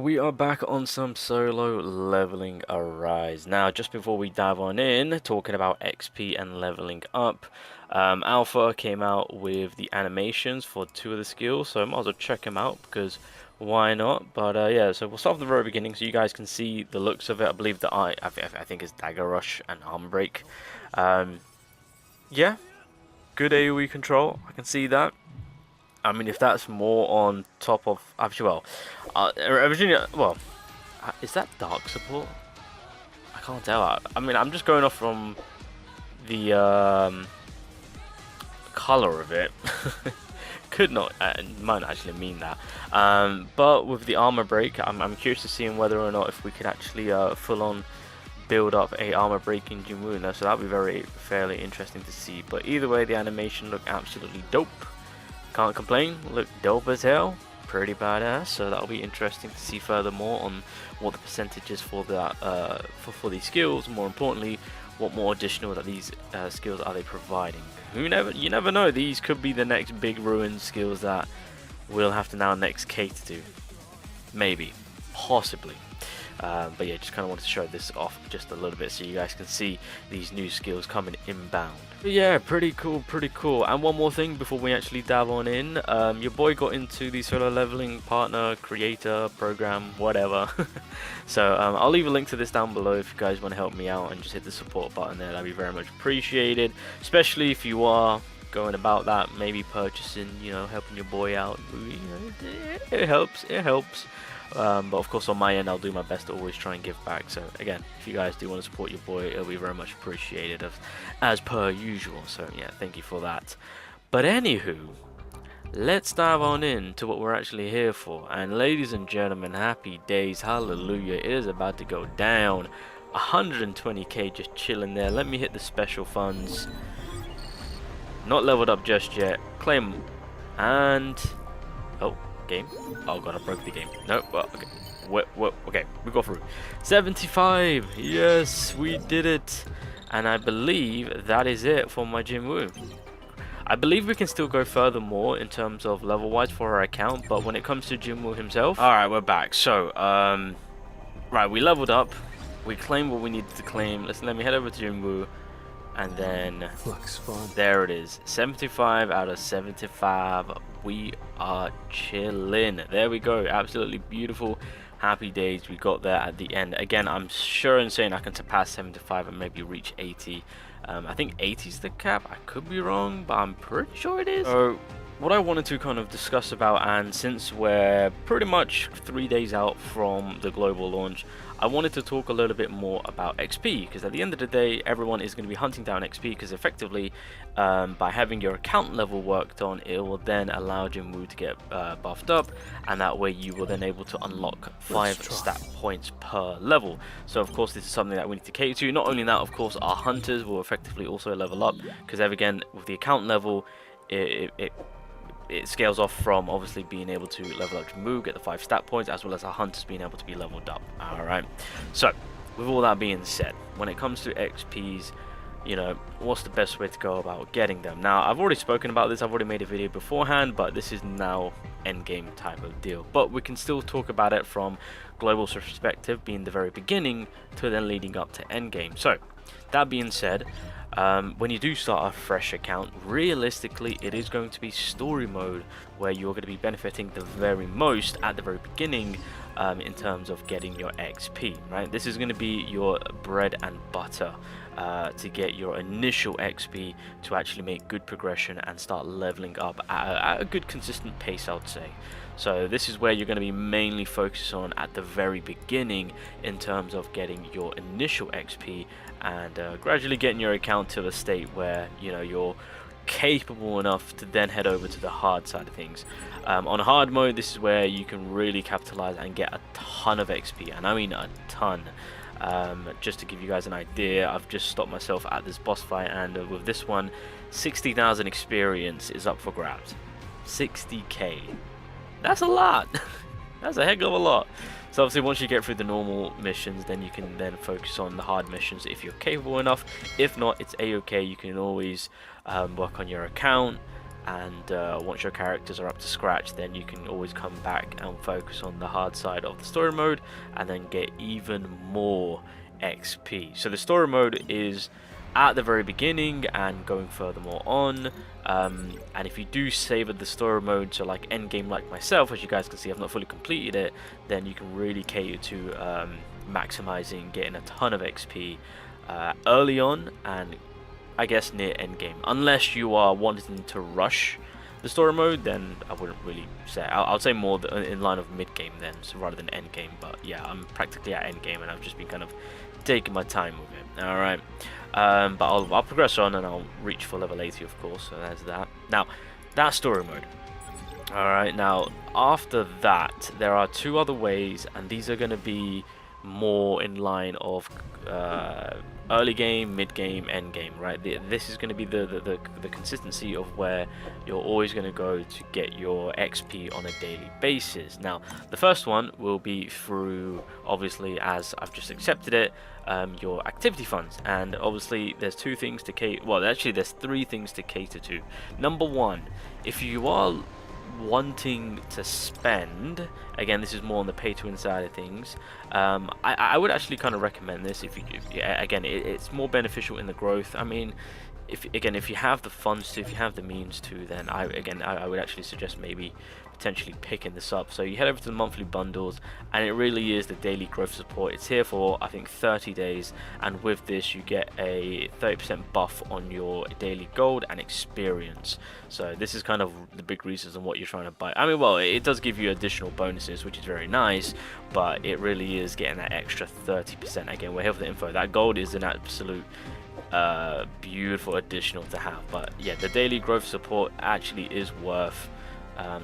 we are back on some solo leveling arise. Now, just before we dive on in, talking about XP and leveling up, Alpha came out with the animations for 2 of the skills, so I might as well check them out because why not? But yeah, so we'll start from the very beginning so you guys can see the looks of it. I believe that I think it's Dagger Rush and Arm Break. Yeah, good AoE control. I can see that. I mean, if that's more on top of actually, originally, is that dark support? I can't tell. I mean, I'm just going off from the color of it. Could not, might not actually mean that. But with the armor break, I'm curious to see whether or not if we could actually full on build up a armor break in JINWOO. So that'd be fairly interesting to see. But either way, the animation looked absolutely dope. Can't complain, look dope as hell, pretty badass. So that'll be interesting to see furthermore on what the percentages for that for these skills. More importantly, what more additional that these skills are they providing. You never know. These could be the next big ruin skills that we'll have to now next cater to. Maybe, possibly. But yeah, just kind of wanted to show this off just a little bit so you guys can see these new skills coming inbound. But yeah, pretty cool, pretty cool. And one more thing before we actually dive on in, your boy got into the solo leveling partner, creator, program, whatever. So I'll leave a link to this down below if you guys want to help me out and just hit the support button there. That'd be very much appreciated, especially if you are going about that, maybe purchasing, you know, helping your boy out. You know, it helps. But of course on my end I'll do my best to always try and give back. So again, if you guys do want to support your boy, it'll be very much appreciated as per usual. So yeah, thank you for that. But anywho, let's dive on in to what we're actually here for. And ladies and gentlemen, happy days, hallelujah, it is about to go down. 120k just chilling there. Let me hit the special funds. Not leveled up just yet. Claim them. And oh, game. Oh god, I broke the game. No, well, okay. Okay, we go through. 75. Yes, we did it. And I believe that is it for my JINWOO. I believe we can still go furthermore in terms of level wise for our account, but when it comes to JINWOO himself, alright, we're back. So right, we leveled up, we claimed what we needed to claim. Let me head over to JINWOO. And then there it is, 75 out of 75. We are chilling. There we go, absolutely beautiful. Happy days, we got there at the end. Again, I'm sure and saying I can surpass 75 and maybe reach 80. I think 80 is the cap. I could be wrong, but I'm pretty sure it is. So what I wanted to kind of discuss about, and since we're pretty much 3 days out from the global launch, I wanted to talk a little bit more about XP, because at the end of the day everyone is going to be hunting down XP, because effectively by having your account level worked on, it will then allow JINWOO to get buffed up, and that way you will then able to unlock 5 stat points per level. So of course this is something that we need to cater to. Not only that, of course our hunters will effectively also level up, because again with the account level it scales off from obviously being able to level up JINWOO, get the 5 stat points, as well as our hunters being able to be leveled up. Alright, so with all that being said, when it comes to XPs, you know, what's the best way to go about getting them? Now, I've already spoken about this, I've already made a video beforehand, but this is now endgame type of deal. But we can still talk about it from global perspective, being the very beginning to then leading up to endgame. So, that being said, when you do start a fresh account, realistically it is going to be story mode where you're going to be benefiting the very most at the very beginning in terms of getting your XP, right? This is going to be your bread and butter to get your initial XP to actually make good progression and start leveling up at a good consistent pace, I would say. So this is where you're going to be mainly focused on at the very beginning in terms of getting your initial XP and gradually getting your account to a state where, you know, you're capable enough to then head over to the hard side of things. On hard mode, this is where you can really capitalize and get a ton of XP, and I mean a ton. Just to give you guys an idea, I've just stopped myself at this boss fight, and with this one, 60,000 experience is up for grabs. 60k. That's a lot. That's a heck of a lot. So obviously once you get through the normal missions, then you can then focus on the hard missions if you're capable enough. If not, it's a-okay. You can always work on your account, and once your characters are up to scratch, then you can always come back and focus on the hard side of the story mode and then get even more XP. So the story mode is at the very beginning and going furthermore on, and if you do savor the story mode, so like end game like myself, as you guys can see I've not fully completed it, then you can really cater to maximizing getting a ton of XP early on and I guess near end game. Unless you are wanting to rush the story mode, then I wouldn't really say. I'll say more in line of mid game then, so rather than end game. But yeah, I'm practically at end game and I've just been kind of taking my time with it. All right, but I'll progress on and I'll reach for level 80, of course. So there's that. Now that's story mode. All right, now after that there are two other ways, and these are going to be more in line of early game, mid game, end game, right? This is going to be the consistency of where you're always going to go to get your XP on a daily basis. Now the first one will be through, obviously, as I've just accepted it, your activity funds. And obviously there's two things to cater, well actually there's three things to cater to. Number one, if you are wanting to spend, again this is more on the pay to win side of things, I would actually kind of recommend this. If you again it's more beneficial in the growth. I mean, if you have the funds to, if you have the means to, then I would actually suggest maybe potentially picking this up. So you head over to the monthly bundles, and it really is the daily growth support. It's here for I think 30 days, and with this you get a 30% buff on your daily gold and experience. So this is kind of the big reasons on what you're trying to buy. I mean, well, it does give you additional bonuses, which is very nice, but it really is getting that extra 30%. Again, we're here for the info. That gold is an absolute beautiful additional to have. But yeah, the daily growth support actually is worth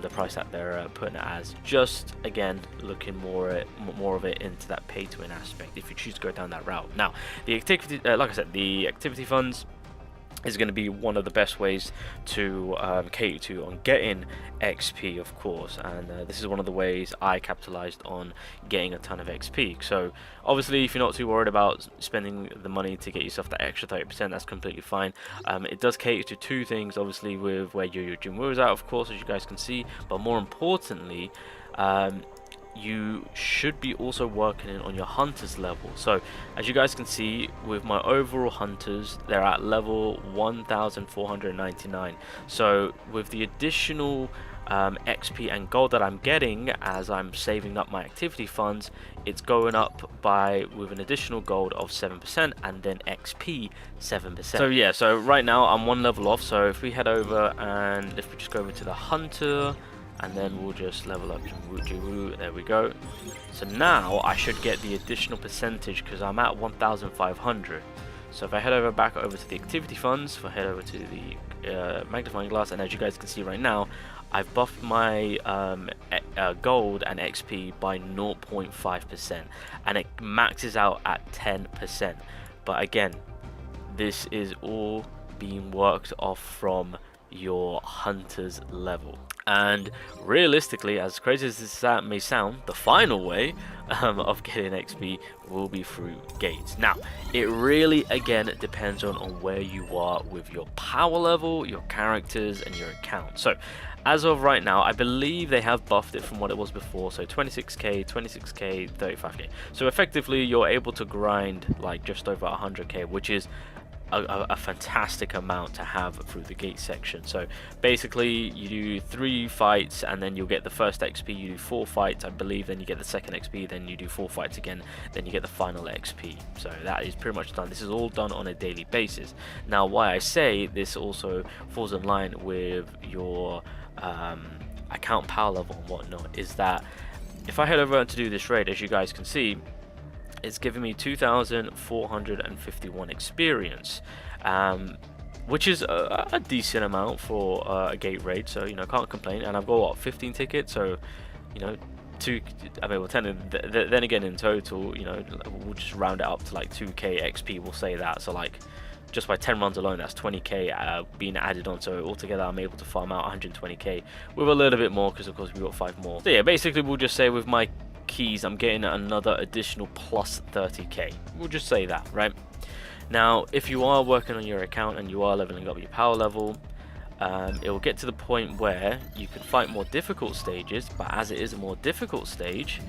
the price that they're putting it as. Just again looking more of it into that pay to win aspect if you choose to go down that route. Now the activity, like I said, the activity funds is going to be one of the best ways to cater to on getting XP, of course, and this is one of the ways I capitalized on getting a ton of XP. So obviously if you're not too worried about spending the money to get yourself that extra 30%, that's completely fine. It does cater to two things, obviously, with where your JINWOO is at, of course, as you guys can see, but more importantly, you should be also working on your hunters level. So as you guys can see, with my overall hunters, they're at level 1499. So with the additional XP and gold that I'm getting as I'm saving up my activity funds, it's going up by with an additional gold of 7% and then XP 7%. So yeah, so right now I'm one level off. So if we head over and if we just go over to the hunter, and then we'll just level up JINWOO. There we go. So now I should get the additional percentage because I'm at 1,500. So if I head over back over to the activity funds, if I head over to the magnifying glass, and as you guys can see right now, I've buffed my gold and XP by 0.5%, and it maxes out at 10%. But again, this is all being worked off from your hunter's level. And realistically, as crazy as this may sound, the final way of getting XP will be through gates. Now, it really again depends on where you are with your power level, your characters, and your account. So as of right now, I believe they have buffed it from what it was before. So 26k, 26k, 35k. So effectively, you're able to grind like just over 100k, which is a fantastic amount to have through the gate section. So basically you do 3 fights and then you'll get the first XP. You do 4 fights, I believe, then you get the second XP, then you do 4 fights again, then you get the final XP. So that is pretty much done. This is all done on a daily basis. Now why I say this also falls in line with your account power level and whatnot is that if I head over to do this raid, as you guys can see, it's giving me 2,451 experience, which is a decent amount for a gate raid, so you know, can't complain. And I've got what, 15 tickets, so you know, I mean, well, 10, then again in total, you know, we'll just round it up to like 2k XP, we'll say that. So like just by 10 runs alone, that's 20k being added on. So altogether I'm able to farm out 120k with a little bit more because of course we got 5 more. So yeah, basically we'll just say with my keys I'm getting another additional plus 30k. We'll just say that, right? Now if you are working on your account and you are leveling up your power level, it will get to the point where you can fight more difficult stages, but as it is a more difficult stage,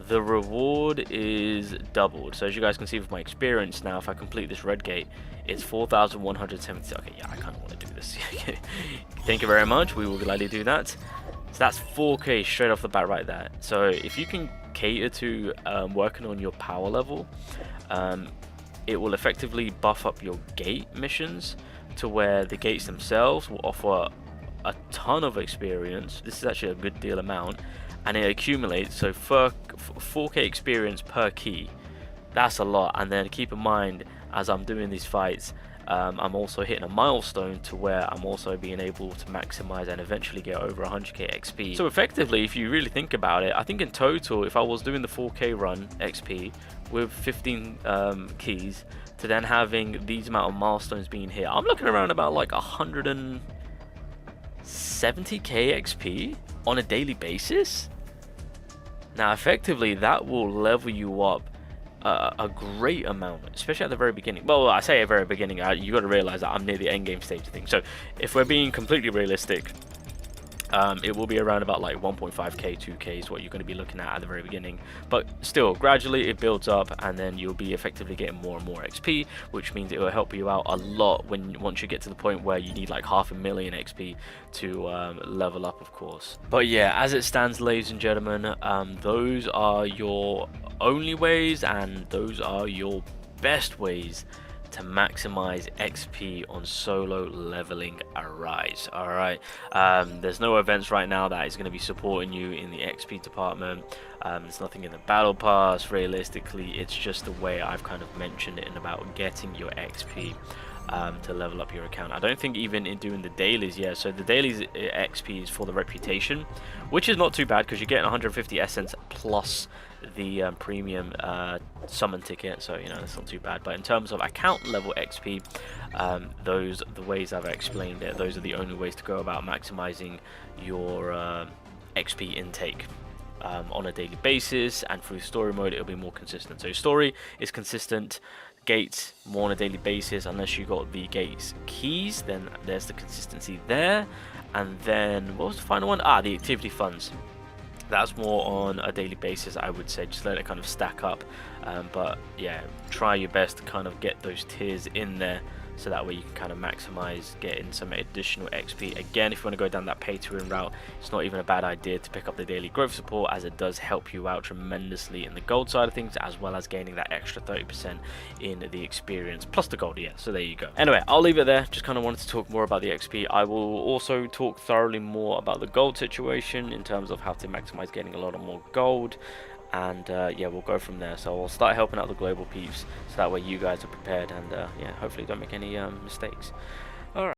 the reward is doubled. So as you guys can see with my experience now, if I complete this red gate, it's 4,170. Okay, yeah, I kind of want to do this. Thank you very much. We will gladly do that. So that's 4k straight off the bat right there. So if you can cater to working on your power level, it will effectively buff up your gate missions to where the gates themselves will offer a ton of experience. This is actually a good deal amount, and it accumulates. So 4k experience per key, that's a lot. And then keep in mind, as I'm doing these fights, I'm also hitting a milestone to where I'm also being able to maximize and eventually get over 100k XP. So effectively, if you really think about it, I think in total, if I was doing the 4k run XP with 15 keys to then having these amount of milestones being hit, I'm looking around about like 170k XP on a daily basis. Now effectively that will level you up a great amount, especially at the very beginning. Well, I say at the very beginning, you got to realize that I'm near the end game stage of things. So if we're being completely realistic, it will be around about like 1.5k 2k is what you're going to be looking at the very beginning, but still gradually it builds up, and then you'll be effectively getting more and more XP, which means it will help you out a lot once you get to the point where you need like 500,000 XP to level up, of course. But yeah, as it stands, ladies and gentlemen, those are your only ways, and those are your best ways to maximize XP on solo leveling Arise. Alright, there's no events right now that is going to be supporting you in the XP department. There's nothing in the battle pass. Realistically, it's just the way I've kind of mentioned it in about getting your XP to level up your account. I don't think even in doing the dailies, yeah, so the dailies XP is for the reputation, which is not too bad because you're getting 150 essence plus the premium summon ticket, so you know that's not too bad. But in terms of account level XP, the ways I've explained it, those are the only ways to go about maximizing your XP intake on a daily basis, and through story mode it'll be more consistent. So story is consistent, gates more on a daily basis, unless you got the gates keys, then there's the consistency there. And then what was the final one? The activity funds. That's more on a daily basis, I would say. Just let it kind of stack up, but yeah, try your best to kind of get those tiers in there, so that way you can kind of maximize getting some additional XP. Again, if you want to go down that pay to win route, it's not even a bad idea to pick up the daily growth support, as it does help you out tremendously in the gold side of things, as well as gaining that extra 30% in the experience plus the gold. Yeah, so there you go. Anyway, I'll leave it there. Just kind of wanted to talk more about the XP. I will also talk thoroughly more about the gold situation in terms of how to maximize getting a lot of more gold. And yeah, we'll go from there. So I'll start helping out the global peeps, so that way you guys are prepared, and yeah, hopefully don't make any mistakes. Alright.